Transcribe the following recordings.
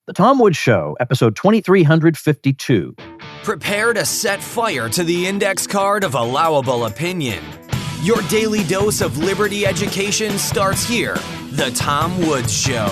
The Tom Woods Show, episode 2352. Prepare to set fire to the index card of allowable opinion. Your daily dose of liberty education starts here. The Tom Woods Show.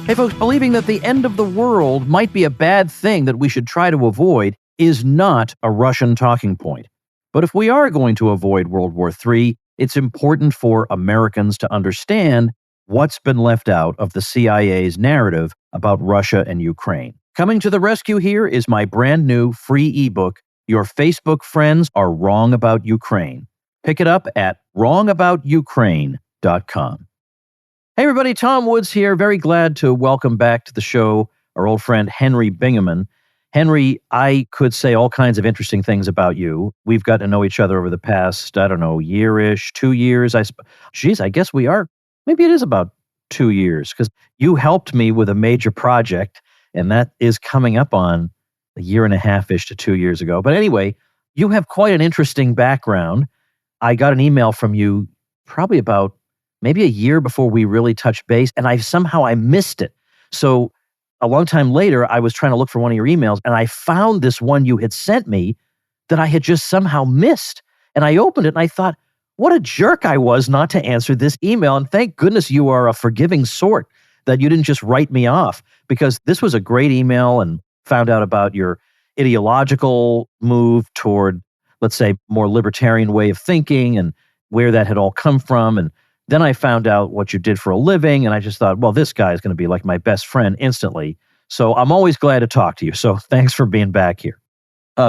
Hey folks, believing that the end of the world might be a bad thing that we should try to avoid is not a Russian talking point. But if we are going to avoid World War III, it's important for Americans to understand what's been left out of the CIA's narrative about Russia and Ukraine. Coming to the rescue here is my brand new free ebook, Your Facebook Friends Are Wrong About Ukraine. Pick it up at wrongaboutukraine.com. Hey everybody, Tom Woods here. Very glad to welcome back to the show our old friend Henry Bingaman. Henry, I could say all kinds of interesting things about you. We've got to know each other over the past, year-ish, 2 years. I guess we are. Maybe it is about 2 years, because you helped me with a major project, and that is coming up on a year and a half-ish to 2 years ago. But anyway, you have quite an interesting background. I got an email from you probably about maybe a year before we really touched base, and I missed it. So a long time later, I was trying to look for one of your emails, and I found this one you had sent me that I had just somehow missed. And I opened it, and I thought, what a jerk I was not to answer this email. And thank goodness you are a forgiving sort that you didn't just write me off, because this was a great email and found out about your ideological move toward, let's say, more libertarian way of thinking and where that had all come from. And then I found out what you did for a living. And I just thought, well, this guy is going to be like my best friend instantly. So I'm always glad to talk to you. So thanks for being back here.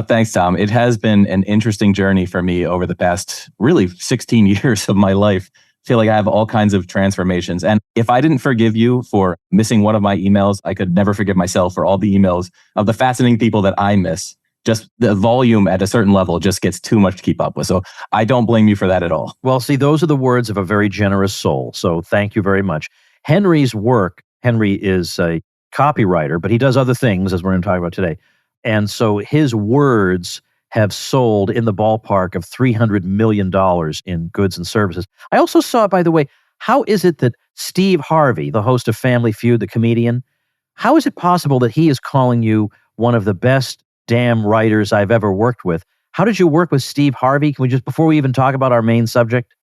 Thanks, Tom. It has been an interesting journey for me over the past, really, 16 years of my life. I feel like I have all kinds of transformations. And if I didn't forgive you for missing one of my emails, I could never forgive myself for all the emails of the fascinating people that I miss. Just the volume at a certain level just gets too much to keep up with. So I don't blame you for that at all. Well, see, those are the words of a very generous soul. So thank you very much. Henry's work, Henry is a copywriter, but he does other things, as we're going to talk about today. And so his words have sold in the ballpark of $300 million in goods and services. I also saw, by the way, how is it that Steve Harvey, the host of Family Feud, the comedian, how is it possible that he is calling you one of the best damn writers I've ever worked with? How did you work with Steve Harvey? Can we just, before we even talk about our main subject?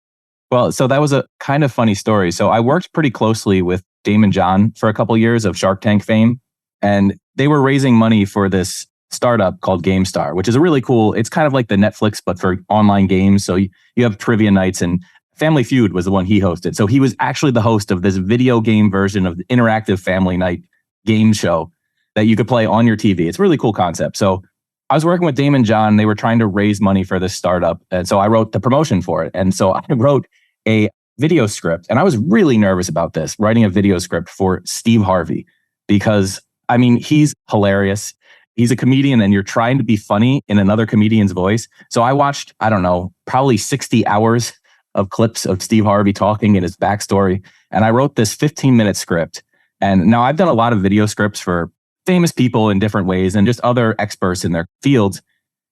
Well, so that was a kind of funny story. So I worked pretty closely with Damon John for a couple years of Shark Tank fame. And they were raising money for this startup called GameStar, which is a really cool, it's kind of like the Netflix, but for online games. So you have trivia nights, and Family Feud was the one he hosted. So he was actually the host of this video game version of the interactive family night game show that you could play on your TV. It's a really cool concept. So I was working with Damon John. They were trying to raise money for this startup. And so I wrote the promotion for it. And so I wrote a video script. And I was really nervous about this, writing a video script for Steve Harvey, because I mean, he's hilarious. He's a comedian, and you're trying to be funny in another comedian's voice. So I watched, probably 60 hours of clips of Steve Harvey talking and his backstory. And I wrote this 15-minute script. And now I've done a lot of video scripts for famous people in different ways and just other experts in their fields.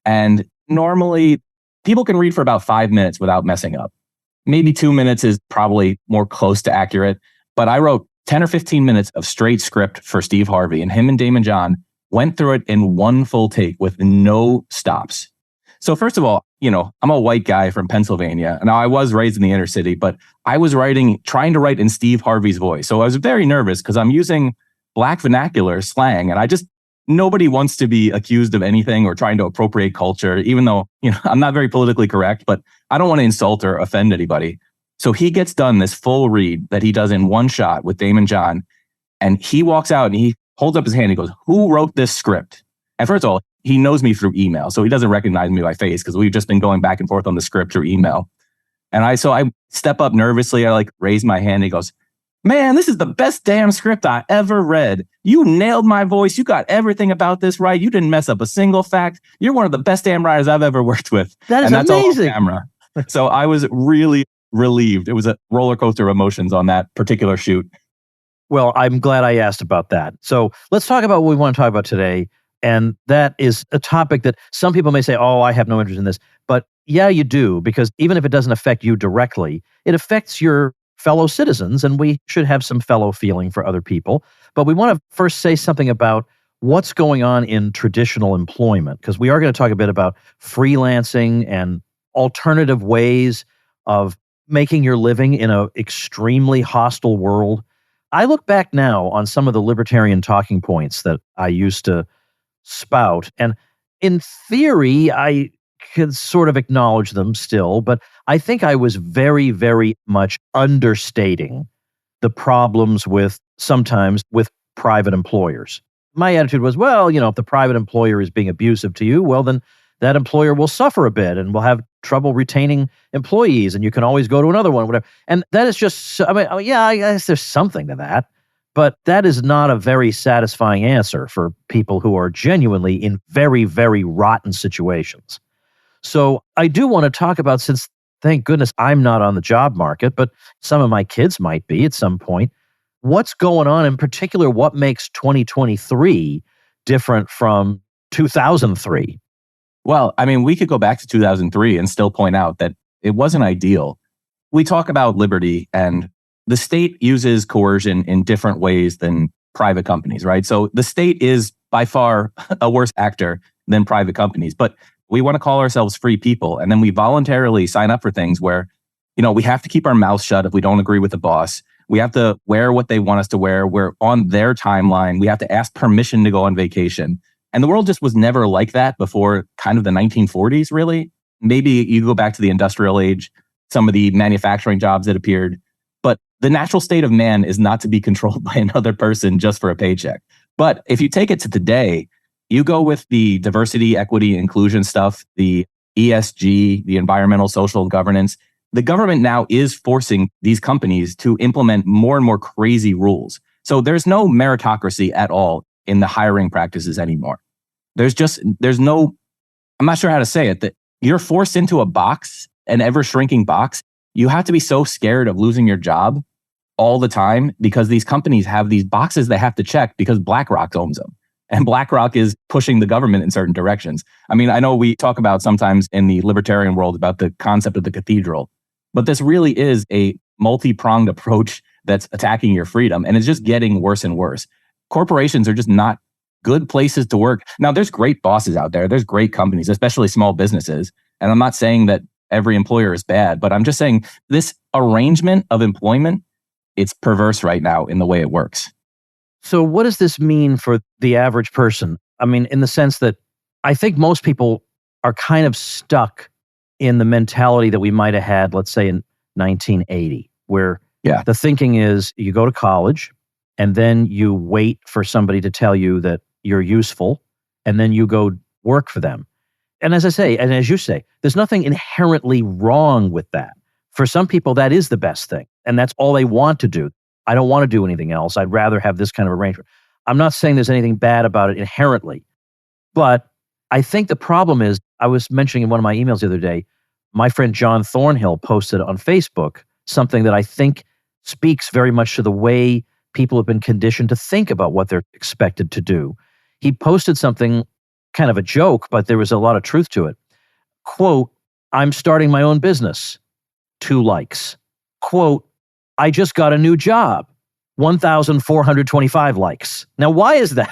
And normally people can read for about 5 minutes without messing up. Maybe 2 minutes is probably more close to accurate. But I wrote 10 or 15 minutes of straight script for Steve Harvey, and him and Damon John went through it in one full take with no stops. So first of all, I'm a white guy from Pennsylvania. Now, I was raised in the inner city, but I was trying to write in Steve Harvey's voice. So I was very nervous because I'm using Black vernacular slang, and nobody wants to be accused of anything or trying to appropriate culture, even though, I'm not very politically correct, but I don't want to insult or offend anybody. So he gets done this full read that he does in one shot with Damon John, and he walks out and he holds up his hand and he goes, "Who wrote this script?" And first of all, he knows me through email, so he doesn't recognize me by face because we've just been going back and forth on the script through email. And I step up nervously, I raise my hand, and he goes, "Man, this is the best damn script I ever read. You nailed my voice. You got everything about this right. You didn't mess up a single fact. You're one of the best damn writers I've ever worked with." That is and that's amazing. All on camera. So I was really relieved. It was a roller coaster of emotions on that particular shoot. Well, I'm glad I asked about that. So let's talk about what we want to talk about today. And that is a topic that some people may say, oh, I have no interest in this. But yeah, you do, because even if it doesn't affect you directly, it affects your fellow citizens and we should have some fellow feeling for other people. But we want to first say something about what's going on in traditional employment, because we are going to talk a bit about freelancing and alternative ways of making your living in an extremely hostile world. I look back now on some of the libertarian talking points that I used to spout, and in theory, I could sort of acknowledge them still, but I think I was very, very much understating the problems with sometimes with private employers. My attitude was, well, if the private employer is being abusive to you, well, then that employer will suffer a bit and will have trouble retaining employees, and you can always go to another one, whatever. And that is just, I mean, yeah, I guess there's something to that, but that is not a very satisfying answer for people who are genuinely in very, very rotten situations. So I do want to talk about, since thank goodness I'm not on the job market, but some of my kids might be at some point, what's going on in particular, what makes 2023 different from 2003? Well, I mean, we could go back to 2003 and still point out that it wasn't ideal. We talk about liberty, and the state uses coercion in different ways than private companies, right? So the state is by far a worse actor than private companies, but we want to call ourselves free people. And then we voluntarily sign up for things where, we have to keep our mouths shut if we don't agree with the boss. We have to wear what they want us to wear. We're on their timeline. We have to ask permission to go on vacation. And the world just was never like that before kind of the 1940s, really. Maybe you go back to the industrial age, some of the manufacturing jobs that appeared. But the natural state of man is not to be controlled by another person just for a paycheck. But if you take it to today, you go with the diversity, equity, inclusion stuff, the ESG, the environmental, social governance. The government now is forcing these companies to implement more and more crazy rules. So there's no meritocracy at all in the hiring practices anymore. There's no, I'm not sure how to say it, that you're forced into a box, an ever shrinking box. You have to be so scared of losing your job all the time because these companies have these boxes they have to check because BlackRock owns them. And BlackRock is pushing the government in certain directions. I mean, I know we talk about sometimes in the libertarian world about the concept of the cathedral, but this really is a multi-pronged approach that's attacking your freedom. And it's just getting worse and worse. Corporations are just not good places to work. Now, there's great bosses out there. There's great companies, especially small businesses. And I'm not saying that every employer is bad, but I'm just saying this arrangement of employment, it's perverse right now in the way it works. So what does this mean for the average person? I mean, in the sense that I think most people are kind of stuck in the mentality that we might have had, let's say in 1980, where the thinking is you go to college and then you wait for somebody to tell you that you're useful, and then you go work for them. And as I say, and as you say, there's nothing inherently wrong with that. For some people, that is the best thing, and that's all they want to do. I don't want to do anything else. I'd rather have this kind of arrangement. I'm not saying there's anything bad about it inherently, but I think the problem is, I was mentioning in one of my emails the other day, my friend John Thornhill posted on Facebook something that I think speaks very much to the way people have been conditioned to think about what they're expected to do. He posted something, kind of a joke, but there was a lot of truth to it. Quote, "I'm starting my own business." 2 likes. Quote, "I just got a new job." 1,425 likes. Now, why is that?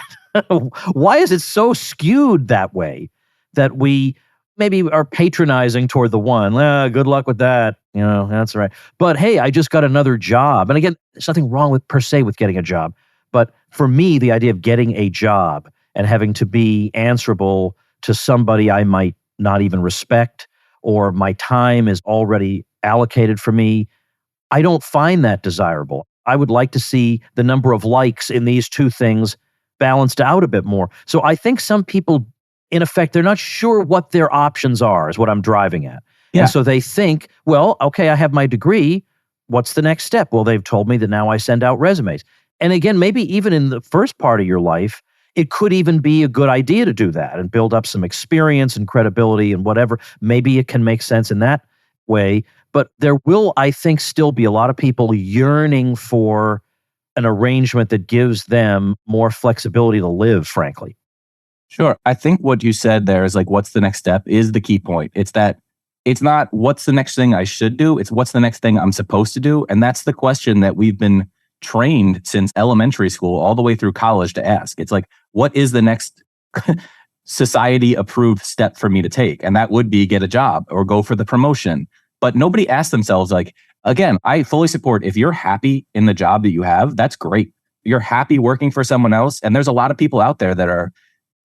Why is it so skewed that way that we maybe are patronizing toward the one? Good luck with that. That's right. But hey, I just got another job. And again, there's nothing wrong with per se with getting a job. But for me, the idea of getting a job and having to be answerable to somebody I might not even respect, or my time is already allocated for me, I don't find that desirable. I would like to see the number of likes in these two things balanced out a bit more. So I think some people, in effect, they're not sure what their options are, is what I'm driving at. Yeah. And so they think, well, okay, I have my degree. What's the next step? Well, they've told me that now I send out resumes. And again, maybe even in the first part of your life, it could even be a good idea to do that and build up some experience and credibility and whatever. Maybe it can make sense in that way. But there will, I think, still be a lot of people yearning for an arrangement that gives them more flexibility to live, frankly. Sure. I think what you said there is like, what's the next step is the key point. It's that it's not what's the next thing I should do, it's what's the next thing I'm supposed to do. And that's the question that we've been trained since elementary school all the way through college to ask. It's like, what is the next society approved step for me to take? And that would be get a job or go for the promotion. But nobody asks themselves, like, again, I fully support if you're happy in the job that you have, that's great. You're happy working for someone else. And there's a lot of people out there that are,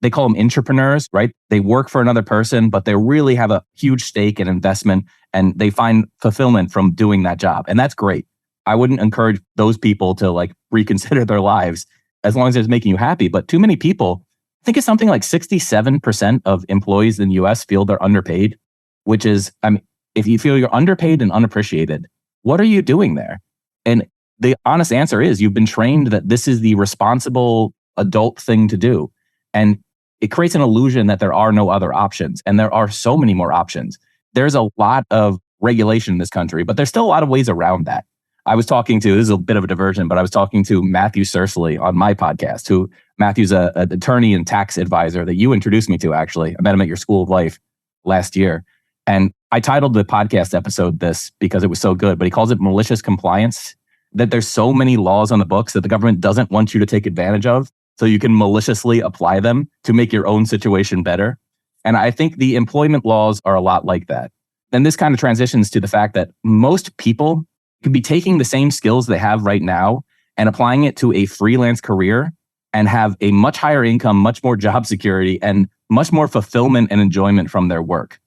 they call them entrepreneurs, right? They work for another person, but they really have a huge stake and investment and they find fulfillment from doing that job. And that's great. I wouldn't encourage those people to like reconsider their lives as long as it's making you happy. But too many people, I think it's something like 67% of employees in the US feel they're underpaid, which is, I mean, if you feel you're underpaid and unappreciated, what are you doing there? And the honest answer is you've been trained that this is the responsible adult thing to do. And it creates an illusion that there are no other options. And there are so many more options. There's a lot of regulation in this country, but there's still a lot of ways around that. I was talking to, this is a bit of a diversion, but I was talking to Matthew Sursley on my podcast, who Matthew's an attorney and tax advisor that you introduced me to, actually. I met him at your School of Life last year. And I titled the podcast episode this because it was so good, but he calls it malicious compliance, that there's so many laws on the books that the government doesn't want you to take advantage of. So you can maliciously apply them to make your own situation better. And I think the employment laws are a lot like that. And this kind of transitions to the fact that most people could be taking the same skills they have right now and applying it to a freelance career and have a much higher income, much more job security, and much more fulfillment and enjoyment from their work.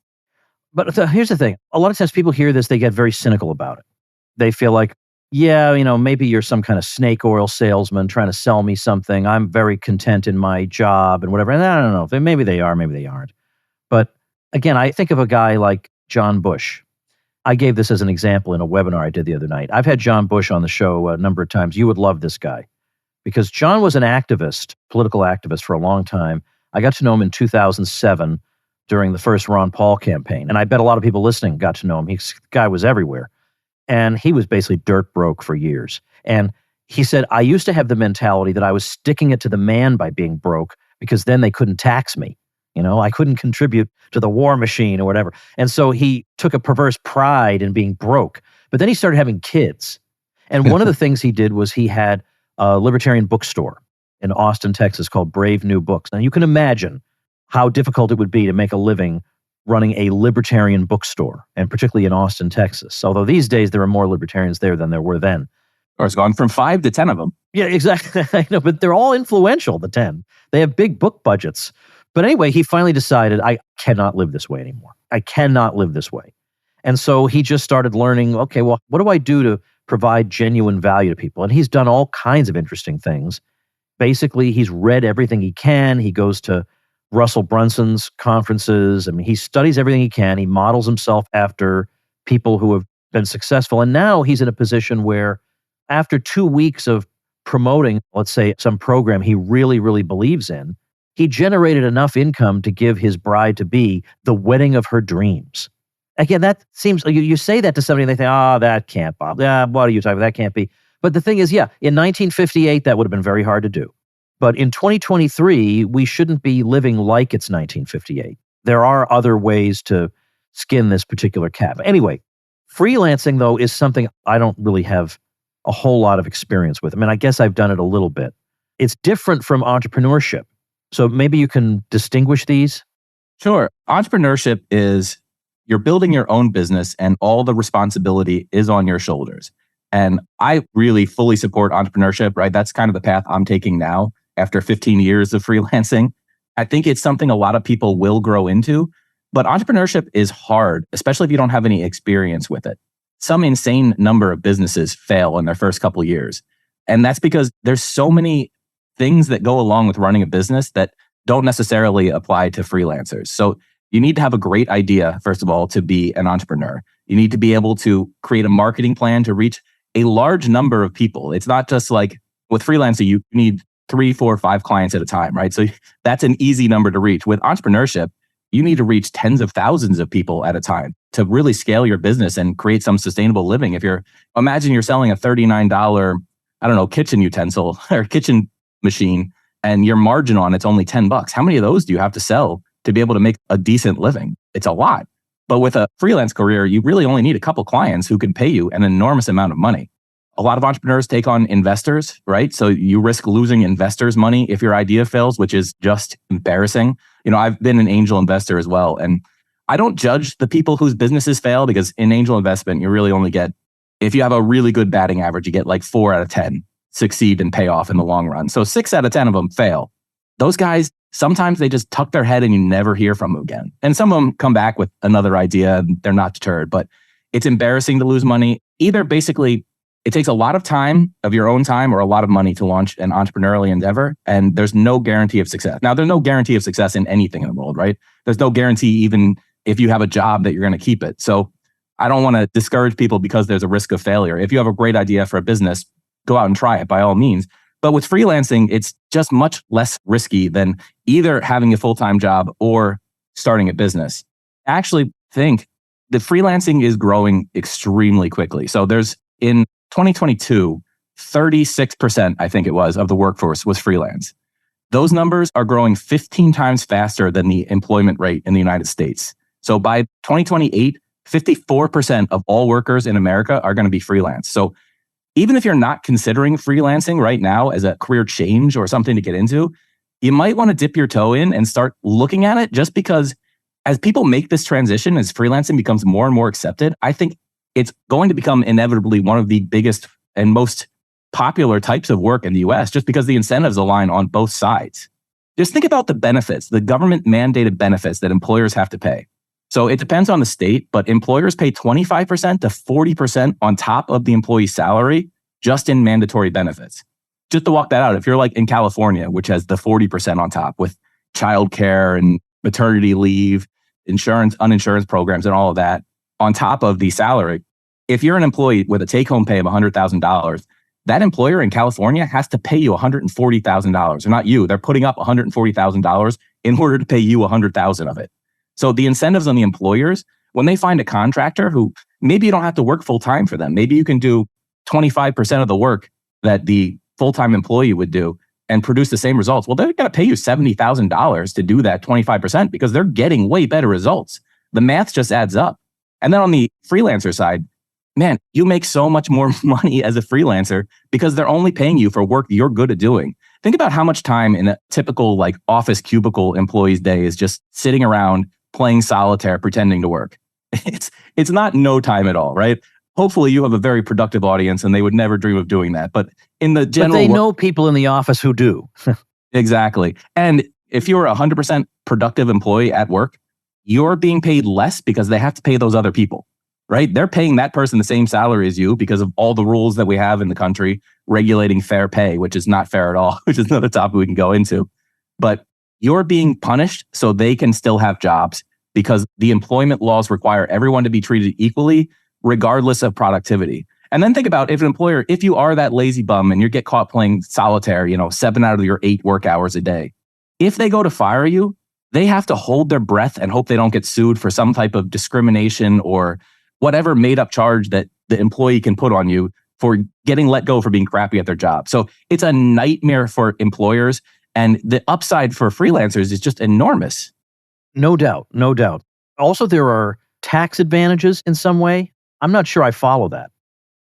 But here's the thing. A lot of times people hear this, they get very cynical about it. They feel like, yeah, maybe you're some kind of snake oil salesman trying to sell me something. I'm very content in my job and whatever. And I don't know. Maybe they are, maybe they aren't. But again, I think of a guy like John Bush. I gave this as an example in a webinar I did the other night. I've had John Bush on the show a number of times. You would love this guy because John was an activist, political activist for a long time. I got to know him in 2007 during the first Ron Paul campaign. And I bet a lot of people listening got to know him. The guy was everywhere. And he was basically dirt broke for years. And he said, I used to have the mentality that I was sticking it to the man by being broke because then they couldn't tax me. I couldn't contribute to the war machine or whatever. And so he took a perverse pride in being broke. But then he started having kids. And one of the things he did was he had a libertarian bookstore in Austin, Texas called Brave New Books. Now you can imagine how difficult it would be to make a living running a libertarian bookstore, and particularly in Austin, Texas. Although these days there are more libertarians there than there were then. Or it's gone from 5 to 10 of them. Yeah, exactly. I know, but they're all influential, the 10. They have big book budgets. But anyway, he finally decided, I cannot live this way anymore. I cannot live this way. And so he just started learning, okay, well, what do I do to provide genuine value to people? And he's done all kinds of interesting things. Basically, he's read everything he can. He goes to Russell Brunson's conferences. I mean, he studies everything he can. He models himself after people who have been successful. And now he's in a position where after 2 weeks of promoting, let's say, some program he really, really believes in, he generated enough income to give his bride-to-be the wedding of her dreams. Again, that seems, you say that to somebody and they think, that can't, Bob. What are you talking about? That can't be. But the thing is, in 1958, that would have been very hard to do. But in 2023, we shouldn't be living like it's 1958. There are other ways to skin this particular cat. But anyway, freelancing, though, is something I don't really have a whole lot of experience with. I mean, I guess I've done it a little bit. It's different from entrepreneurship. So maybe you can distinguish these? Sure. Entrepreneurship is you're building your own business and all the responsibility is on your shoulders. And I really fully support entrepreneurship, right? That's kind of the path I'm taking now after 15 years of freelancing. I think it's something a lot of people will grow into, but entrepreneurship is hard, especially if you don't have any experience with it. Some insane number of businesses fail in their first couple of years. And that's because there's so many things that go along with running a business that don't necessarily apply to freelancers. So you need to have a great idea, first of all, to be an entrepreneur. You need to be able to create a marketing plan to reach a large number of people. It's not just like with freelancing, you need 3, 4, 5 clients at a time, right? So that's an easy number to reach. With entrepreneurship, you need to reach tens of thousands of people at a time to really scale your business and create some sustainable living. Imagine you're selling a $39, kitchen utensil or kitchen machine and your margin on it's only $10. How many of those do you have to sell to be able to make a decent living? It's a lot. But with a freelance career, you really only need a couple clients who can pay you an enormous amount of money. A lot of entrepreneurs take on investors, right? So you risk losing investors' money if your idea fails, which is just embarrassing. I've been an angel investor as well. And I don't judge the people whose businesses fail, because in angel investment, you really only get, if you have a really good batting average, you get like 4 out of 10 succeed and pay off in the long run. So 6 out of 10 of them fail. Those guys, sometimes they just tuck their head and you never hear from them again. And some of them come back with another idea and they're not deterred, but it's embarrassing to lose money. Either basically, it takes a lot of time of your own time or a lot of money to launch an entrepreneurial endeavor, and there's no guarantee of success. Now, there's no guarantee of success in anything in the world, right? There's no guarantee even if you have a job that you're going to keep it. So I don't want to discourage people because there's a risk of failure. If you have a great idea for a business, go out and try it by all means. But with freelancing, it's just much less risky than either having a full-time job or starting a business. I actually think the freelancing is growing extremely quickly. So in 2022, 36%, I think it was, of the workforce was freelance. Those numbers are growing 15 times faster than the employment rate in the United States. So by 2028, 54% of all workers in America are going to be freelance. So even if you're not considering freelancing right now as a career change or something to get into, you might want to dip your toe in and start looking at it, just because as people make this transition, as freelancing becomes more and more accepted, I think it's going to become inevitably one of the biggest and most popular types of work in the US, just because the incentives align on both sides. Just think about the benefits, the government mandated benefits that employers have to pay. So it depends on the state, but employers pay 25% to 40% on top of the employee's salary just in mandatory benefits. Just to walk that out, if you're like in California, which has the 40% on top with childcare and maternity leave, insurance, uninsurance programs, and all of that on top of the salary, if you're an employee with a take-home pay of $100,000, that employer in California has to pay you $140,000. Or not you, they're putting up $140,000 in order to pay you $100,000 of it. So the incentives on the employers, when they find a contractor who maybe you don't have to work full time for them, maybe you can do 25% of the work that the full-time employee would do and produce the same results. Well, they're going to pay you $70,000 to do that 25% because they're getting way better results. The math just adds up. And then on the freelancer side, man, you make so much more money as a freelancer because they're only paying you for work you're good at doing. Think about how much time in a typical like office cubicle employee's day is just sitting around playing solitaire, pretending to work. It's not no time at all, right? Hopefully you have a very productive audience and they would never dream of doing that. But in the general... But they know people in the office who do. Exactly. And if you're a 100% productive employee at work, you're being paid less because they have to pay those other people, right? They're paying that person the same salary as you because of all the rules that we have in the country regulating fair pay, which is not fair at all, which is another topic we can go into. But you're being punished so they can still have jobs because the employment laws require everyone to be treated equally, regardless of productivity. And then think about if an employer, if you are that lazy bum and you get caught playing solitaire, 7 out of your 8 work hours a day, if they go to fire you, they have to hold their breath and hope they don't get sued for some type of discrimination or whatever made up charge that the employee can put on you for getting let go for being crappy at their job. So it's a nightmare for employers. And the upside for freelancers is just enormous. No doubt, no doubt. Also, there are tax advantages in some way. I'm not sure I follow that.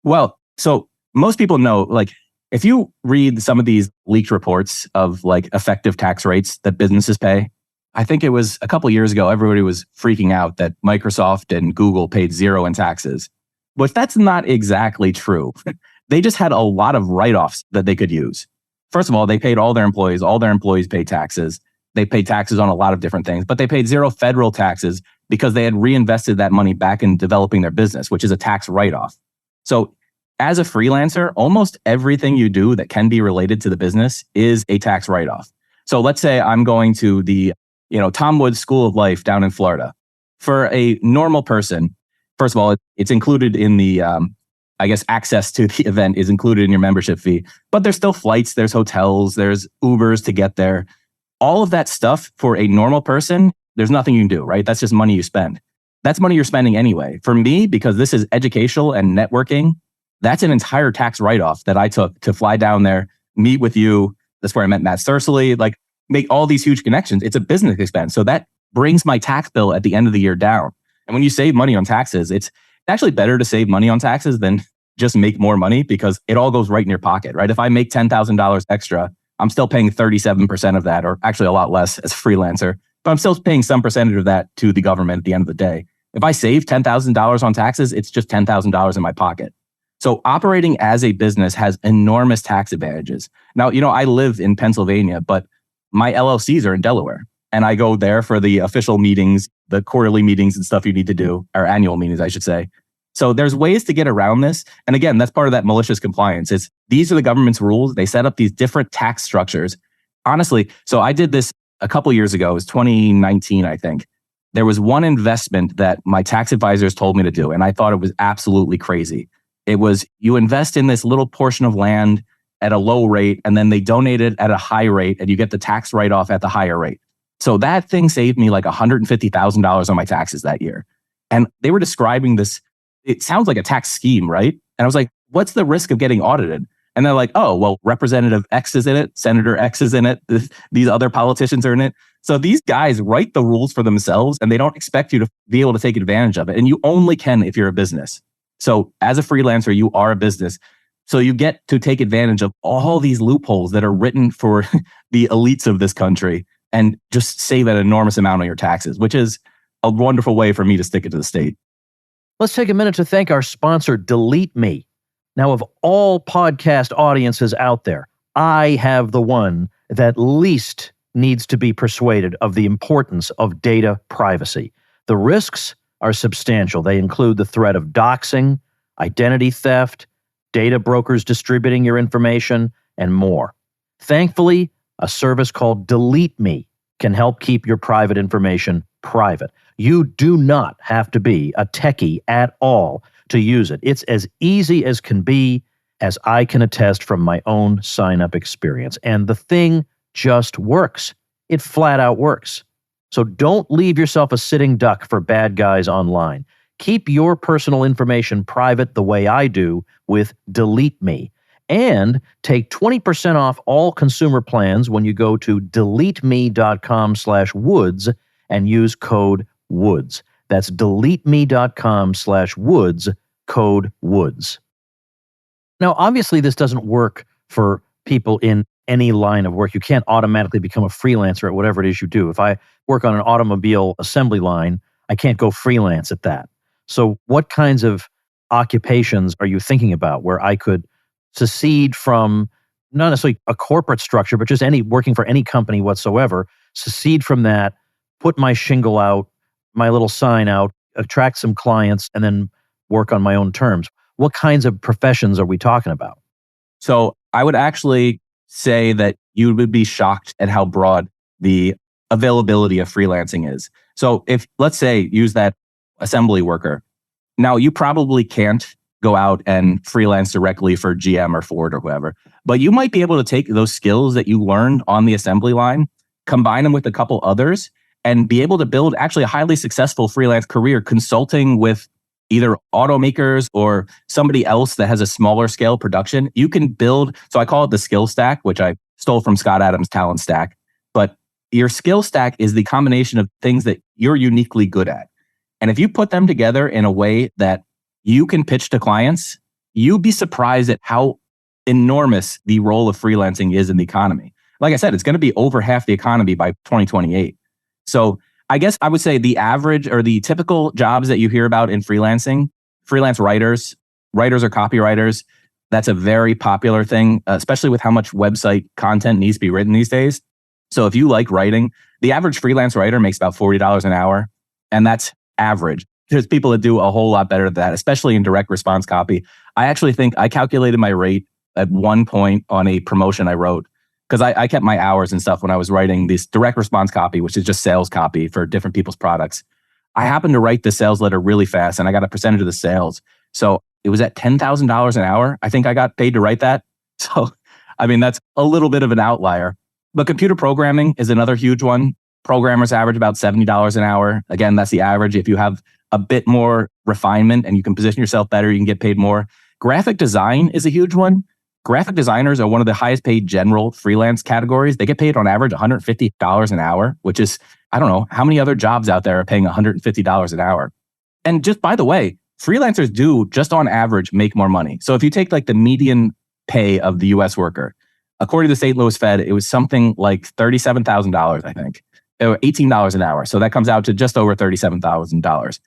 Well, so most people know, like, if you read some of these leaked reports of like effective tax rates that businesses pay, I think it was a couple of years ago, everybody was freaking out that Microsoft and Google paid 0 in taxes. But that's not exactly true. They just had a lot of write-offs that they could use. First of all, they paid all their employees paid taxes. They paid taxes on a lot of different things, but they paid 0 federal taxes because they had reinvested that money back in developing their business, which is a tax write-off. So as a freelancer, almost everything you do that can be related to the business is a tax write-off. So let's say I'm going to the, Tom Woods School of Life down in Florida. For a normal person, first of all, it's included in the, access to the event is included in your membership fee, but there's still flights, there's hotels, there's Ubers to get there. All of that stuff for a normal person, there's nothing you can do, right? That's just money you spend. That's money you're spending anyway. For me, because this is educational and networking, that's an entire tax write-off that I took to fly down there, meet with you. That's where I met Matt Stursely, like make all these huge connections. It's a business expense. So that brings my tax bill at the end of the year down. And when you save money on taxes, it's actually better to save money on taxes than just make more money because it all goes right in your pocket, right? If I make $10,000 extra, I'm still paying 37% of that, or actually a lot less as a freelancer, but I'm still paying some percentage of that to the government at the end of the day. If I save $10,000 on taxes, it's just $10,000 in my pocket. So operating as a business has enormous tax advantages. Now, I live in Pennsylvania, but my LLCs are in Delaware. And I go there for the official meetings, the quarterly meetings and stuff you need to do, or annual meetings, I should say. So there's ways to get around this. And again, that's part of that malicious compliance. These are the government's rules. They set up these different tax structures. Honestly, so I did this a couple years ago. It was 2019, I think. There was one investment that my tax advisors told me to do, and I thought it was absolutely crazy. It was you invest in this little portion of land at a low rate, and then they donate it at a high rate, and you get the tax write-off at the higher rate. So that thing saved me like $150,000 on my taxes that year. And they were describing this. It sounds like a tax scheme, right? And I was like, what's the risk of getting audited? And they're like, oh, well, Representative X is in it. Senator X is in it. These other politicians are in it. So these guys write the rules for themselves and they don't expect you to be able to take advantage of it. And you only can if you're a business. So as a freelancer, you are a business. So you get to take advantage of all these loopholes that are written for the elites of this country and just save an enormous amount on your taxes, which is a wonderful way for me to stick it to the state. Let's take a minute to thank our sponsor, Delete Me. Now, of all podcast audiences out there, I have the one that least needs to be persuaded of the importance of data privacy. The risks are substantial. They include the threat of doxing, identity theft, data brokers distributing your information, and more. Thankfully, a service called Delete Me can help keep your private information private. You do not have to be a techie at all to use it. It's as easy as can be, as I can attest from my own sign-up experience. And the thing just works. It flat out works. So don't leave yourself a sitting duck for bad guys online. Keep your personal information private the way I do with Delete Me. And take 20% off all consumer plans when you go to deleteme.com/woods and use code WOODS. That's deleteme.com/woods, code WOODS. Now, obviously, this doesn't work for people in any line of work. You can't automatically become a freelancer at whatever it is you do. If I work on an automobile assembly line, I can't go freelance at that. So what kinds of occupations are you thinking about where I could secede from not necessarily a corporate structure, but just working for any company whatsoever, secede from that, put my shingle out, my little sign out, attract some clients, and then work on my own terms? What kinds of professions are we talking about? So I would actually say that you would be shocked at how broad the availability of freelancing is. So if, let's say, use that assembly worker. Now, you probably can't go out and freelance directly for GM or Ford or whoever, but you might be able to take those skills that you learned on the assembly line, combine them with a couple others, and be able to build actually a highly successful freelance career consulting with either automakers or somebody else that has a smaller scale production. You can build, so I call it the skill stack, which I stole from Scott Adams' talent stack. But your skill stack is the combination of things that you're uniquely good at. And if you put them together in a way that you can pitch to clients, you'd be surprised at how enormous the role of freelancing is in the economy. Like I said, it's going to be over half the economy by 2028. So I guess I would say the average or the typical jobs that you hear about in freelancing, freelance writers or copywriters, that's a very popular thing, especially with how much website content needs to be written these days. So if you like writing, the average freelance writer makes about $40 an hour, and that's average. There's people that do a whole lot better than that, especially in direct response copy. I actually think I calculated my rate at one point on a promotion I wrote, because I kept my hours and stuff when I was writing this direct response copy, which is just sales copy for different people's products. I happened to write the sales letter really fast, and I got a percentage of the sales. So it was at $10,000 an hour. I think I got paid to write that. So, I mean, that's a little bit of an outlier. But computer programming is another huge one. Programmers average about $70 an hour. Again, that's the average. If you have a bit more refinement and you can position yourself better, you can get paid more. Graphic design is a huge one. Graphic designers are one of the highest paid general freelance categories. They get paid on average $150 an hour, which is, I don't know, how many other jobs out there are paying $150 an hour? And just by the way, freelancers do just on average make more money. So if you take like the median pay of the US worker, according to the St. Louis Fed, it was something like $37,000, I think, or $18 an hour. So that comes out to just over $37,000.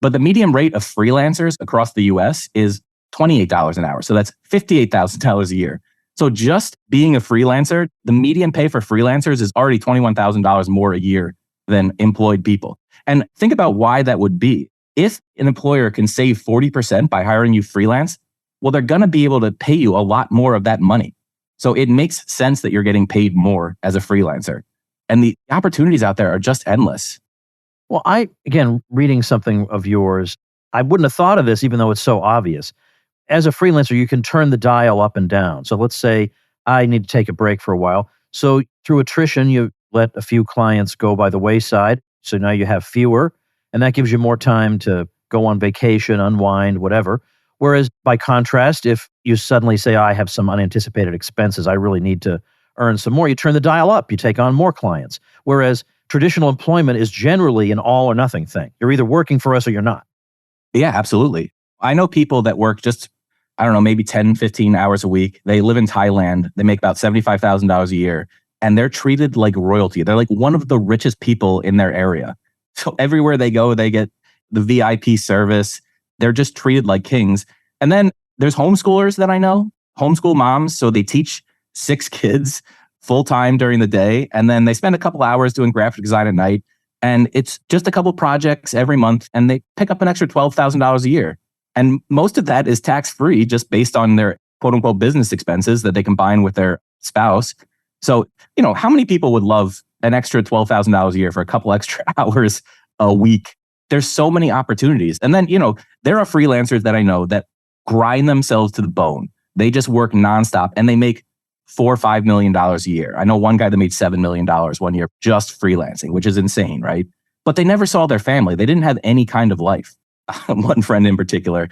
But the median rate of freelancers across the US is $28 an hour. So that's $58,000 a year. So just being a freelancer, the median pay for freelancers is already $21,000 more a year than employed people. And think about why that would be. If an employer can save 40% by hiring you freelance, well, they're going to be able to pay you a lot more of that money. So it makes sense that you're getting paid more as a freelancer. And the opportunities out there are just endless. Well, again, reading something of yours, I wouldn't have thought of this, even though it's so obvious. As a freelancer, you can turn the dial up and down. So let's say I need to take a break for a while. So through attrition, you let a few clients go by the wayside. So now you have fewer, and that gives you more time to go on vacation, unwind, whatever. Whereas by contrast, if you suddenly say, I have some unanticipated expenses, I really need to earn some more, you turn the dial up, you take on more clients. Whereas traditional employment is generally an all or nothing thing. You're either working for us or you're not. Yeah, absolutely. I know people that work just, I don't know, maybe 10, 15 hours a week. They live in Thailand. They make about $75,000 a year, and they're treated like royalty. They're like one of the richest people in their area. So everywhere they go, they get the VIP service. They're just treated like kings. And then there's homeschoolers that I know, homeschool moms. So they teach 6 kids full time during the day. And then they spend a couple hours doing graphic design at night. And it's just a couple projects every month. And they pick up an extra $12,000 a year. And most of that is tax-free just based on their quote unquote business expenses that they combine with their spouse. So, how many people would love an extra $12,000 a year for a couple extra hours a week? There's so many opportunities. And then, there are freelancers that I know that grind themselves to the bone. They just work nonstop and they make $4 or $5 million a year. I know one guy that made $7 million one year just freelancing, which is insane, right? But they never saw their family. They didn't have any kind of life. One friend in particular,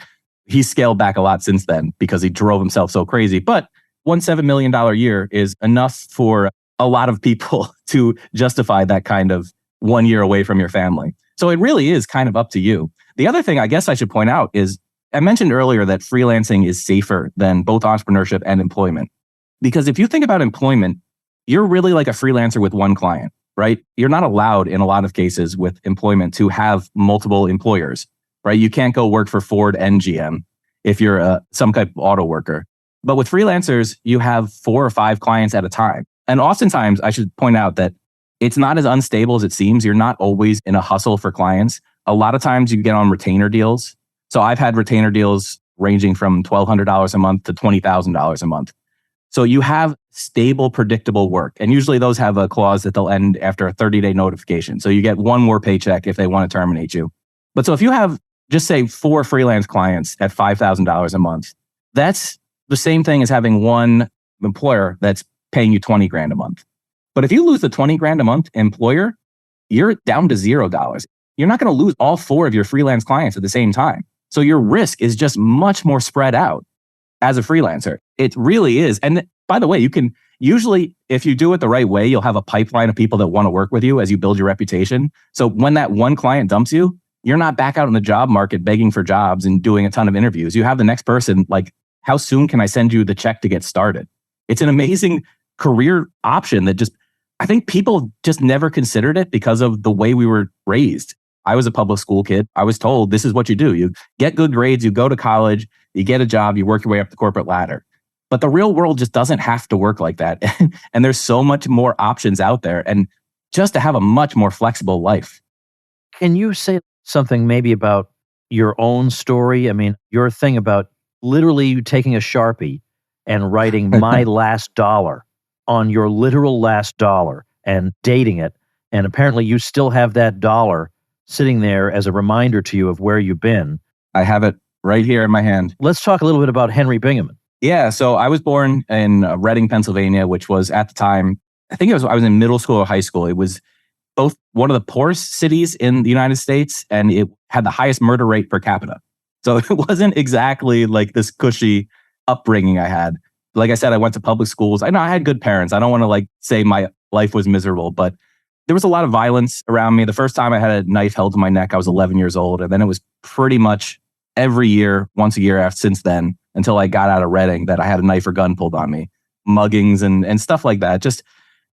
he scaled back a lot since then because he drove himself so crazy. But one $7 million year is enough for a lot of people to justify that kind of 1 year away from your family. So it really is kind of up to you. The other thing I guess I should point out is I mentioned earlier that freelancing is safer than both entrepreneurship and employment. Because if you think about employment, you're really like a freelancer with one client, right? You're not allowed in a lot of cases with employment to have multiple employers, right? You can't go work for Ford and GM if you're some type of auto worker. But with freelancers, you have 4 or 5 clients at a time. And oftentimes, I should point out that it's not as unstable as it seems. You're not always in a hustle for clients. A lot of times you get on retainer deals. So I've had retainer deals ranging from $1,200 a month to $20,000 a month. So you have stable, predictable work. And usually those have a clause that they'll end after a 30-day notification. So you get one more paycheck if they want to terminate you. But so if you have, just say 4 freelance clients at $5,000 a month, that's the same thing as having one employer that's paying you 20 grand a month. But if you lose the 20 grand a month employer, you're down to $0. You're not going to lose all 4 of your freelance clients at the same time. So your risk is just much more spread out as a freelancer. It really is. And by the way, you can usually, if you do it the right way, you'll have a pipeline of people that want to work with you as you build your reputation. So when that one client dumps you, you're not back out in the job market begging for jobs and doing a ton of interviews. You have the next person like, how soon can I send you the check to get started? It's an amazing career option that just, I think people just never considered it because of the way we were raised. I was a public school kid. I was told this is what you do. You get good grades, you go to college, you get a job, you work your way up the corporate ladder. But the real world just doesn't have to work like that. And there's so much more options out there and just to have a much more flexible life. Can you say something maybe about your own story? I mean, your thing about literally you taking a Sharpie and writing my last dollar on your literal last dollar and dating it. And apparently you still have that dollar sitting there as a reminder to you of where you've been. I have it right here in my hand. Let's talk a little bit about Henry Bingaman. Yeah, so I was born in Reading, Pennsylvania, which was at the time, I think I was in middle school or high school. It was both one of the poorest cities in the United States, and it had the highest murder rate per capita. So it wasn't exactly like this cushy upbringing I had. Like I said, I went to public schools. I know I had good parents. I don't want to say my life was miserable, but there was a lot of violence around me. The first time I had a knife held to my neck, I was 11 years old. And then it was pretty much every year, once a year after, since then, until I got out of Reading, that I had a knife or gun pulled on me. Muggings and stuff like that. Just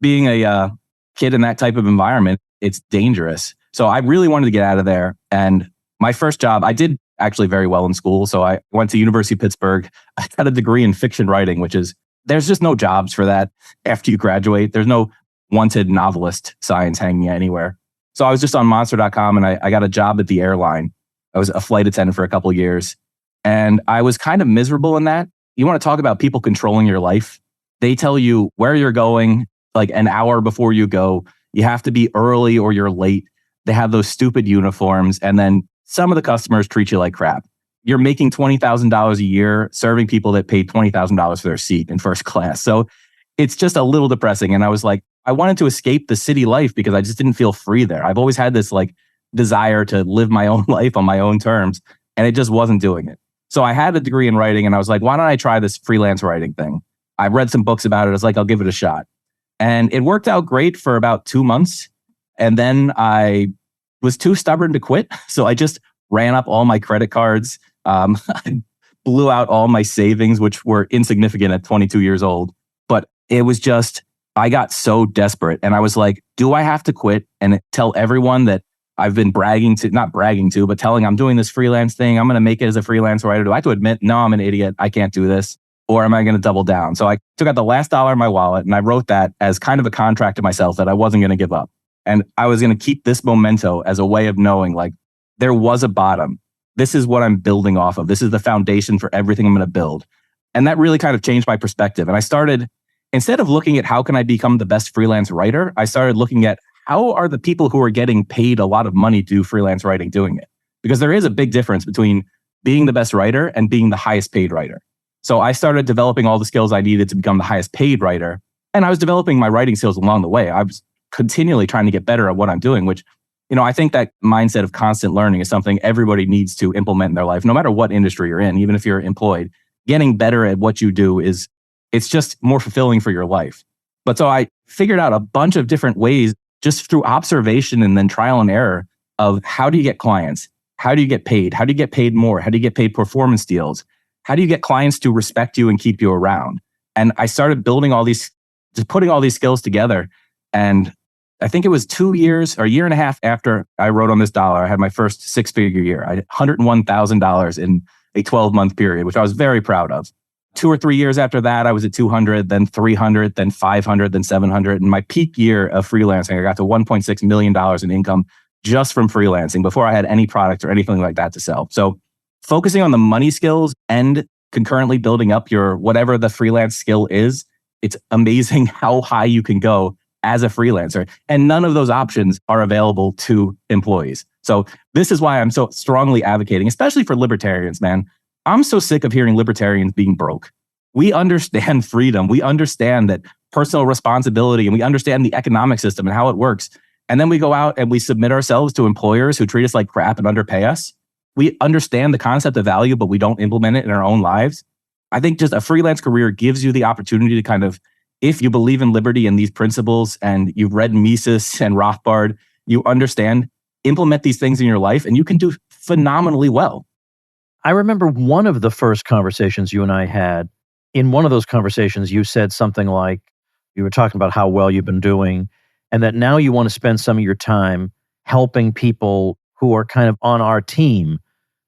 being a kid in that type of environment, it's dangerous. So I really wanted to get out of there. And my first job, I did actually very well in school. So I went to University of Pittsburgh. I got a degree in fiction writing, which is, there's just no jobs for that after you graduate. There's no wanted novelist signs hanging anywhere. So I was just on monster.com and I got a job at the airline. I was a flight attendant for a couple of years. And I was kind of miserable in that. You want to talk about people controlling your life? They tell you where you're going like an hour before you go. You have to be early or you're late. They have those stupid uniforms. And then some of the customers treat you like crap. You're making $20,000 a year serving people that paid $20,000 for their seat in first class. So it's just a little depressing. And I was like, I wanted to escape the city life because I just didn't feel free there. I've always had this like desire to live my own life on my own terms, and it just wasn't doing it. So I had a degree in writing and I was like, why don't I try this freelance writing thing? I read some books about it. I was like, I'll give it a shot. And it worked out great for about 2 months. And then I was too stubborn to quit. So I just ran up all my credit cards. I blew out all my savings, which were insignificant at 22 years old. But it was just, I got so desperate. And I was like, do I have to quit and tell everyone that I've been not bragging to, but telling I'm doing this freelance thing. I'm going to make it as a freelance writer. Do I have to admit, no, I'm an idiot. I can't do this. Or am I going to double down? So I took out the last dollar in my wallet and I wrote that as kind of a contract to myself that I wasn't going to give up. And I was going to keep this memento as a way of knowing like there was a bottom. This is what I'm building off of. This is the foundation for everything I'm going to build. And that really kind of changed my perspective. And I started, instead of looking at how can I become the best freelance writer, I started looking at how are the people who are getting paid a lot of money to do freelance writing doing it? Because there is a big difference between being the best writer and being the highest paid writer. So I started developing all the skills I needed to become the highest paid writer. And I was developing my writing skills along the way. I was continually trying to get better at what I'm doing, which, I think that mindset of constant learning is something everybody needs to implement in their life, no matter what industry you're in, even if you're employed. Getting better at what you do it's just more fulfilling for your life. But so I figured out a bunch of different ways just through observation and then trial and error of how do you get clients? How do you get paid? How do you get paid more? How do you get paid performance deals? How do you get clients to respect you and keep you around? And I started building just putting all these skills together. And I think it was 2 years or a year and a half after I wrote on this dollar, I had my first 6-figure year. I had $101,000 in a 12-month period, which I was very proud of. 2 or 3 years after that, I was at 200, then 300, then 500, then 700. And my peak year of freelancing, I got to $1.6 million in income just from freelancing before I had any product or anything like that to sell. So focusing on the money skills and concurrently building up your whatever the freelance skill is, it's amazing how high you can go as a freelancer. And none of those options are available to employees. So this is why I'm so strongly advocating, especially for libertarians, man. I'm so sick of hearing libertarians being broke. We understand freedom. We understand that personal responsibility, and we understand the economic system and how it works. And then we go out and we submit ourselves to employers who treat us like crap and underpay us. We understand the concept of value, but we don't implement it in our own lives. I think just a freelance career gives you the opportunity to kind of, if you believe in liberty and these principles and you've read Mises and Rothbard, you understand, implement these things in your life and you can do phenomenally well. I remember one of the first conversations you and I had. In one of those conversations, you said something like, you were talking about how well you've been doing and that now you want to spend some of your time helping people who are kind of on our team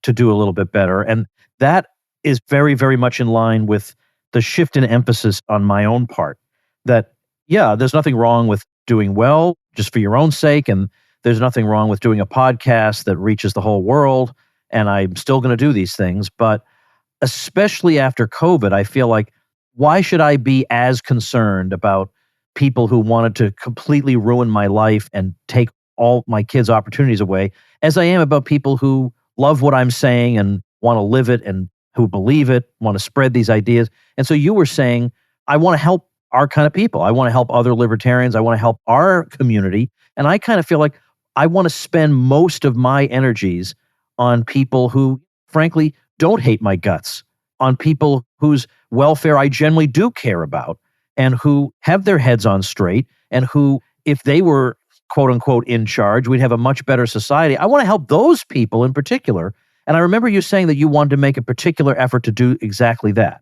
to do a little bit better. And that is very, very much in line with the shift in emphasis on my own part. That, yeah, there's nothing wrong with doing well just for your own sake. And there's nothing wrong with doing a podcast that reaches the whole world. And I'm still going to do these things. But especially after COVID, I feel like, why should I be as concerned about people who wanted to completely ruin my life and take all my kids' opportunities away as I am about people who love what I'm saying and want to live it and who believe it, want to spread these ideas. And so you were saying, I want to help our kind of people. I want to help other libertarians. I want to help our community. And I kind of feel like I want to spend most of my energies on people who, frankly, don't hate my guts, on people whose welfare I generally do care about and who have their heads on straight and who, if they were quote unquote in charge, we'd have a much better society. I want to help those people in particular. And I remember you saying that you wanted to make a particular effort to do exactly that.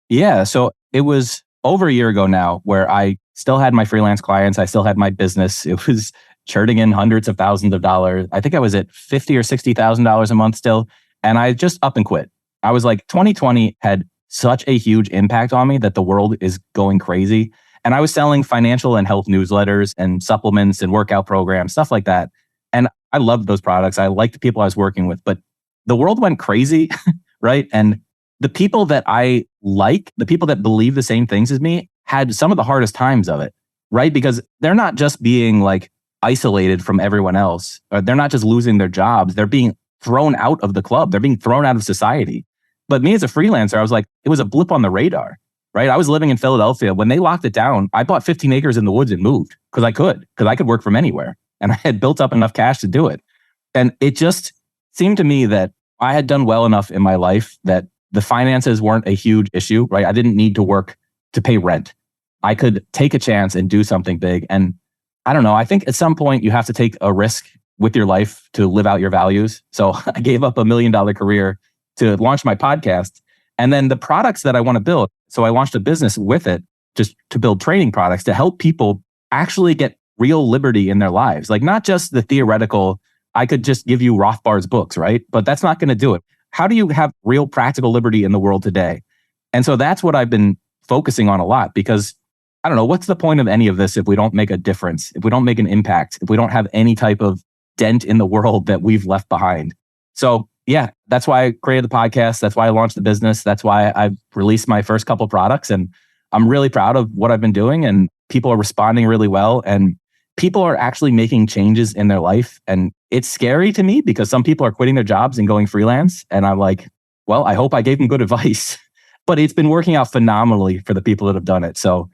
Yeah. So it was over a year ago now where I still had my freelance clients. I still had my business. It was churning in hundreds of thousands of dollars. I think I was at $50,000 or $60,000 a month still. And I just up and quit. I was like, 2020 had such a huge impact on me that the world is going crazy. And I was selling financial and health newsletters and supplements and workout programs, stuff like that. And I loved those products. I liked the people I was working with, but the world went crazy, right? And the people that I like, the people that believe the same things as me, had some of the hardest times of it, right? Because they're not just being like isolated from everyone else, or they're not just losing their jobs, they're being thrown out of the club, they're being thrown out of society. But me as a freelancer, I was like, it was a blip on the radar, right? I was living in Philadelphia. When they locked it down, I bought 15 acres in the woods and moved because I could work from anywhere. And I had built up enough cash to do it. And it just seemed to me that I had done well enough in my life that the finances weren't a huge issue, right? I didn't need to work to pay rent. I could take a chance and do something big. And I don't know, I think at some point you have to take a risk with your life to live out your values. So I gave up $1 million career to launch my podcast. And then the products that I want to build. So I launched a business with it just to build training products to help people actually get real liberty in their lives. Like not just the theoretical, I could just give you Rothbard's books, right? But that's not going to do it. How do you have real practical liberty in the world today? And so that's what I've been focusing on a lot because I don't know, what's the point of any of this if we don't make a difference, if we don't make an impact, if we don't have any type of dent in the world that we've left behind? So yeah, that's why I created the podcast. That's why I launched the business. That's why I've released my first couple of products. And I'm really proud of what I've been doing. And people are responding really well. And people are actually making changes in their life. And it's scary to me because some people are quitting their jobs and going freelance. And I'm like, well, I hope I gave them good advice. But it's been working out phenomenally for the people that have done it. So,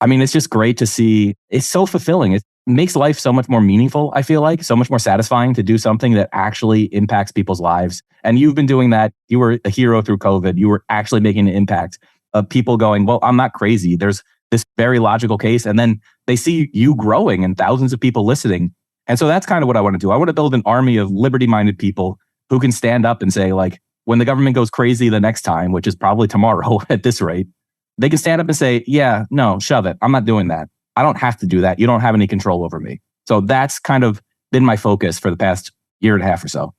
I mean, it's just great to see. It's so fulfilling. It makes life so much more meaningful, I feel like, so much more satisfying to do something that actually impacts people's lives. And you've been doing that. You were a hero through COVID. You were actually making an impact of people going, well, I'm not crazy. There's this very logical case. And then they see you growing and thousands of people listening. And so that's kind of what I want to do. I want to build an army of liberty-minded people who can stand up and say, like, when the government goes crazy the next time, which is probably tomorrow at this rate, they can stand up and say, yeah, no, shove it. I'm not doing that. I don't have to do that. You don't have any control over me. So that's kind of been my focus for the past year and a half or so.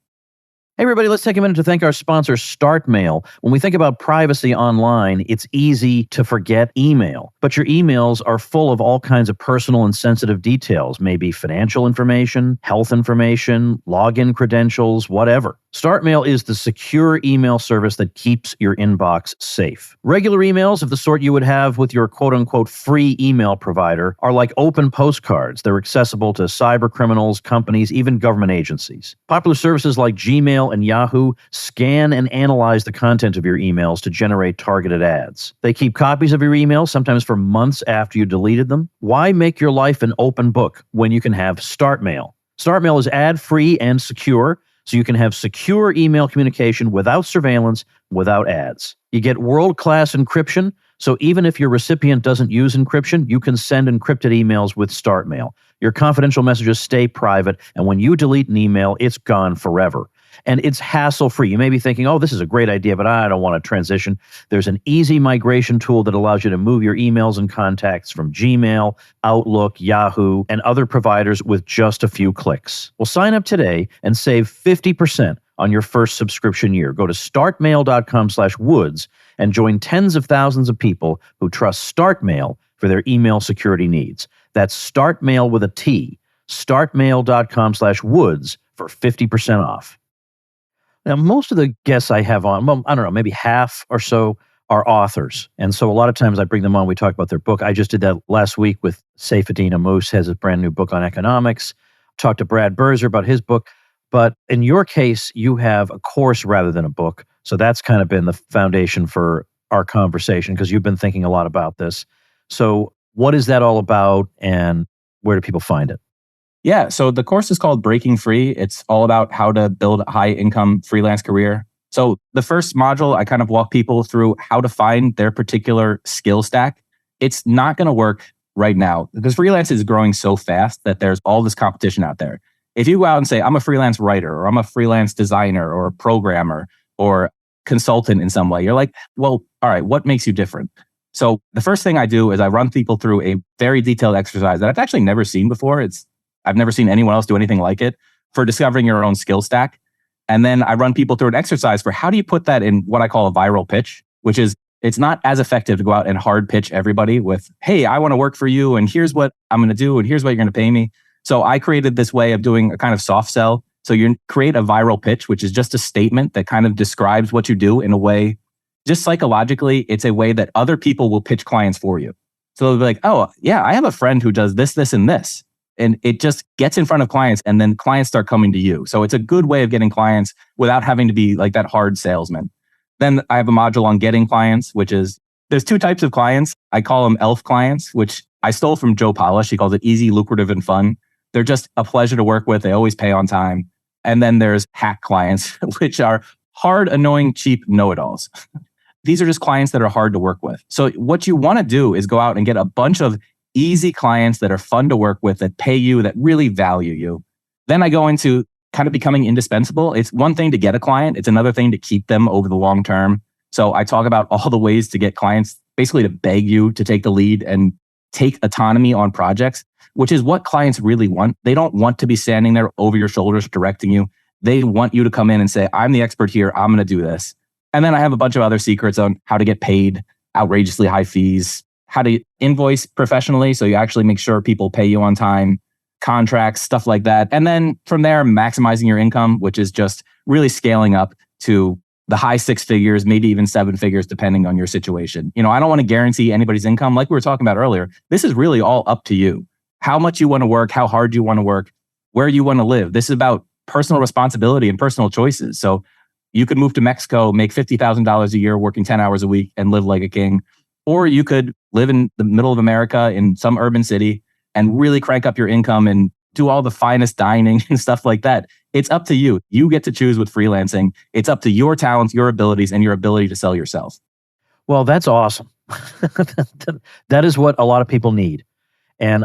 Hey, everybody, let's take a minute to thank our sponsor, StartMail. When we think about privacy online, it's easy to forget email. But your emails are full of all kinds of personal and sensitive details, maybe financial information, health information, login credentials, whatever. StartMail is the secure email service that keeps your inbox safe. Regular emails of the sort you would have with your quote-unquote free email provider are like open postcards. They're accessible to cyber criminals, companies, even government agencies. Popular services like Gmail and Yahoo scan and analyze the content of your emails to generate targeted ads. They keep copies of your emails, sometimes for months after you deleted them. Why make your life an open book when you can have StartMail? StartMail is ad-free and secure, so you can have secure email communication without surveillance, without ads. You get world-class encryption, so even if your recipient doesn't use encryption, you can send encrypted emails with StartMail. Your confidential messages stay private, and when you delete an email, it's gone forever. And it's hassle-free. You may be thinking, oh, this is a great idea, but I don't want to transition. There's an easy migration tool that allows you to move your emails and contacts from Gmail, Outlook, Yahoo, and other providers with just a few clicks. Well, sign up today and save 50% on your first subscription year. Go to startmail.com/woods and join tens of thousands of people who trust StartMail for their email security needs. That's StartMail with a T, startmail.com/woods for 50% off. Now, most of the guests I have on, well, I don't know, maybe half or so are authors. And so a lot of times I bring them on, we talk about their book. I just did that last week with Seyfedina Moose, has a brand new book on economics. Talked to Brad Berzer about his book. But in your case, you have a course rather than a book. So that's kind of been the foundation for our conversation because you've been thinking a lot about this. So what is that all about and where do people find it? Yeah, so the course is called Breaking Free. It's all about how to build a high-income freelance career. So the first module, I kind of walk people through how to find their particular skill stack. It's not going to work right now because freelance is growing so fast that there's all this competition out there. If you go out and say, I'm a freelance writer or I'm a freelance designer or a programmer or consultant in some way, you're like, well, all right, what makes you different? So the first thing I do is I run people through a very detailed exercise that I've actually never seen before. I've never seen anyone else do anything like it for discovering your own skill stack. And then I run people through an exercise for how do you put that in what I call a viral pitch, which is it's not as effective to go out and hard pitch everybody with, hey, I want to work for you and here's what I'm going to do and here's what you're going to pay me. So I created this way of doing a kind of soft sell. So you create a viral pitch, which is just a statement that kind of describes what you do in a way, just psychologically, it's a way that other people will pitch clients for you. So they'll be like, oh, yeah, I have a friend who does this, this, and this. And it just gets in front of clients and then clients start coming to you. So it's a good way of getting clients without having to be like that hard salesman. Then I have a module on getting clients, which is there's two types of clients. I call them ELF clients, which I stole from Joe Polish. He calls it easy, lucrative, and fun. They're just a pleasure to work with. They always pay on time. And then there's hack clients, which are hard, annoying, cheap know-it-alls. These are just clients that are hard to work with. So what you want to do is go out and get a bunch of easy clients that are fun to work with, that pay you, that really value you. Then I go into kind of becoming indispensable. It's one thing to get a client. It's another thing to keep them over the long term. So I talk about all the ways to get clients, basically to beg you to take the lead and take autonomy on projects, which is what clients really want. They don't want to be standing there over your shoulders directing you. They want you to come in and say, I'm the expert here. I'm going to do this. And then I have a bunch of other secrets on how to get paid outrageously high fees, how to invoice professionally so you actually make sure people pay you on time, contracts, stuff like that. And then from there, maximizing your income, which is just really scaling up to the high six figures, maybe even seven figures, depending on your situation. You know, I don't want to guarantee anybody's income. Like we were talking about earlier, this is really all up to you. How much you want to work, how hard you want to work, where you want to live. This is about personal responsibility and personal choices. So you could move to Mexico, make $50,000 a year, working 10 hours a week and live like a king. Or you could live in the middle of America in some urban city and really crank up your income and do all the finest dining and stuff like that. It's up to you. You get to choose with freelancing. It's up to your talents, your abilities, and your ability to sell yourself. Well, that's awesome. That is what a lot of people need. And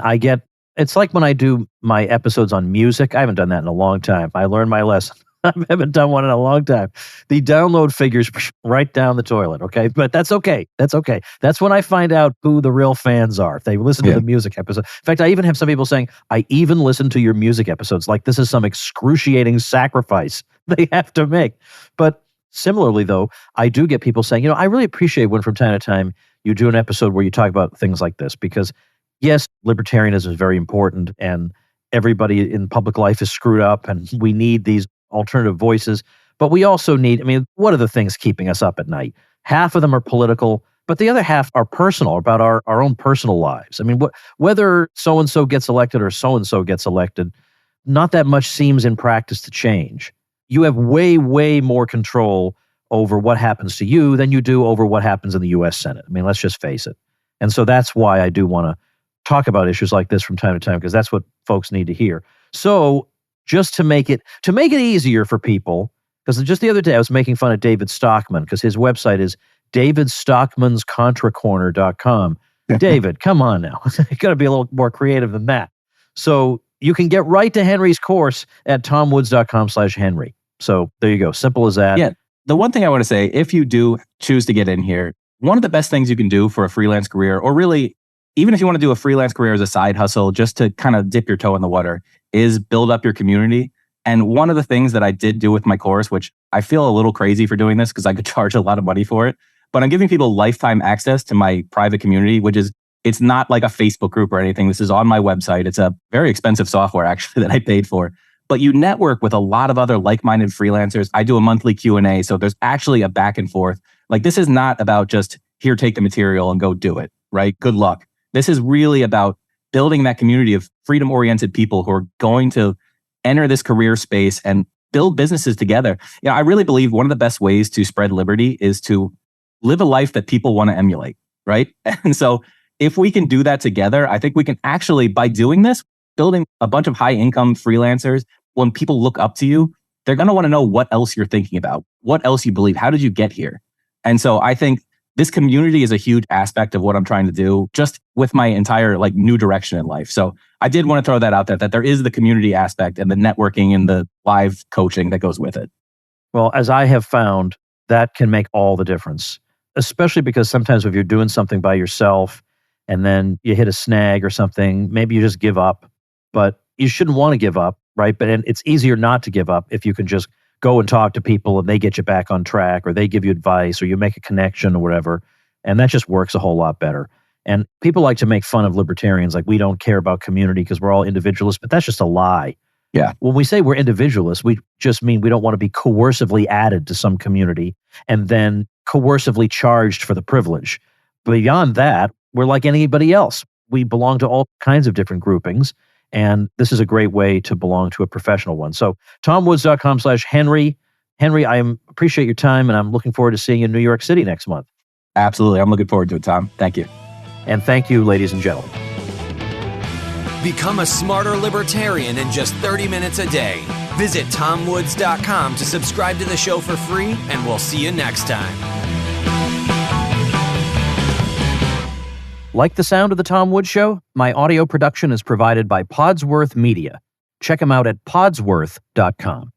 it's like when I do my episodes on music. I haven't done that in a long time. I learned my lesson. I haven't done one in a long time. The download figures right down the toilet, okay? But that's okay. That's okay. That's when I find out who the real fans are. If they listen to the music episode. In fact, I even have some people saying, I even listen to your music episodes. Like this is some excruciating sacrifice they have to make. But similarly, though, I do get people saying, I really appreciate when from time to time you do an episode where you talk about things like this because, yes, libertarianism is very important and everybody in public life is screwed up and we need these alternative voices, but we also need, what are the things keeping us up at night? Half of them are political, but the other half are personal, about our own personal lives. Whether so-and-so gets elected or so-and-so gets elected, not that much seems in practice to change. You have way, way more control over what happens to you than you do over what happens in the U.S. Senate. Let's just face it. And so that's why I do want to talk about issues like this from time to time, because that's what folks need to hear. So just to make it easier for people, because just the other day I was making fun of David Stockman because his website is davidstockmanscontracorner.com. David, come on now. You got to be a little more creative than that. So you can get right to Henry's course at tomwoods.com/Henry. So there you go. Simple as that. Yeah. The one thing I want to say, if you do choose to get in here, one of the best things you can do for a freelance career, or really, even if you want to do a freelance career as a side hustle, just to kind of dip your toe in the water, is build up your community. And one of the things that I did do with my course, which I feel a little crazy for doing this because I could charge a lot of money for it, but I'm giving people lifetime access to my private community, it's not like a Facebook group or anything. This is on my website. It's a very expensive software actually that I paid for. But you network with a lot of other like-minded freelancers. I do a monthly Q&A, so there's actually a back and forth. Like this is not about just here, take the material and go do it, right? Good luck. This is really about building that community of freedom-oriented people who are going to enter this career space and build businesses together. I really believe one of the best ways to spread liberty is to live a life that people want to emulate, right? And so if we can do that together, I think we can actually, by doing this, building a bunch of high-income freelancers, when people look up to you, they're going to want to know what else you're thinking about, what else you believe, how did you get here? And so I think this community is a huge aspect of what I'm trying to do, just with my entire like new direction in life. So I did want to throw that out there, that there is the community aspect and the networking and the live coaching that goes with it. Well, as I have found, that can make all the difference, especially because sometimes if you're doing something by yourself and then you hit a snag or something, maybe you just give up, but you shouldn't want to give up, right? But it's easier not to give up if you can just go and talk to people and they get you back on track, or they give you advice, or you make a connection or whatever. And that just works a whole lot better. And people like to make fun of libertarians, like we don't care about community because we're all individualists, but that's just a lie. Yeah. When we say we're individualists, we just mean we don't want to be coercively added to some community and then coercively charged for the privilege. Beyond that, we're like anybody else. We belong to all kinds of different groupings. And this is a great way to belong to a professional one. So tomwoods.com/Henry. Henry, I appreciate your time, and I'm looking forward to seeing you in New York City next month. Absolutely. I'm looking forward to it, Tom. Thank you. And thank you, ladies and gentlemen. Become a smarter libertarian in just 30 minutes a day. Visit tomwoods.com to subscribe to the show for free, and we'll see you next time. Like the sound of The Tom Woods Show? My audio production is provided by Podsworth Media. Check them out at podsworth.com.